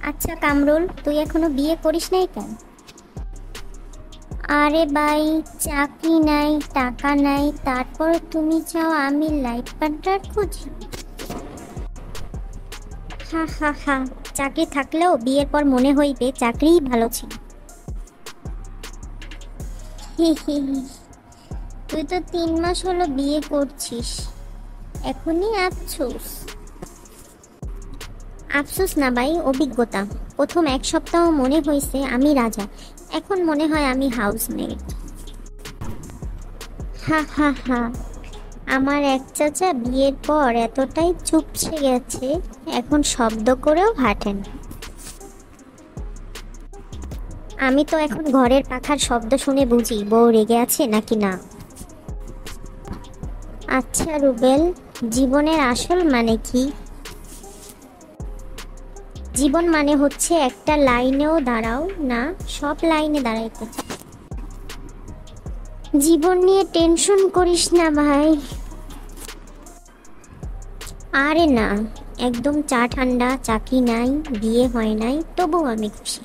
আচ্ছা কামরুল, তুই এখনো বিয়ে করিস নাই কেন? আরে ভাই, চাকরি নাই, টাকা নাই, তারপর তুমি চাও আমি লাইফ পার্টনার খুঁজি? হা হা হা। চাকরি থাকলেও বিয়ের পর মনে হইবে চাকরিই ভালো ছিল। হি হি হি। তুই তো 3 মাস হলো বিয়ে করছিস, এখনই আফসোস? আফসোস না ভাই, অভিজ্ঞতা। প্রথম 1 সপ্তাহ মনে হয়েছে আমি রাজা, এখন মনে হয় আমি হাউসমেট। হা হা হা। আমার এক চাচা বিয়ের পর এতটাই চুপসে গেছে, এখন শব্দ করেও হাঁটেন। আমি তো এখন ঘরের পাখার শব্দ শুনে বুঝি বউ রেগে আছে নাকি না। আচ্ছা রুবেল, জীবনের আসল মানে কি? জীবন মানে হচ্ছে একটা লাইনেও দাঁড়াও না, সব লাইনে দাঁড়াইতে চাও। জীবন নিয়ে টেনশন করিস না ভাই। আরে না, একদম চা ঠান্ডা, চাকরি নাই, বিয়ে হয় নাই, তবুও আমি খুশি।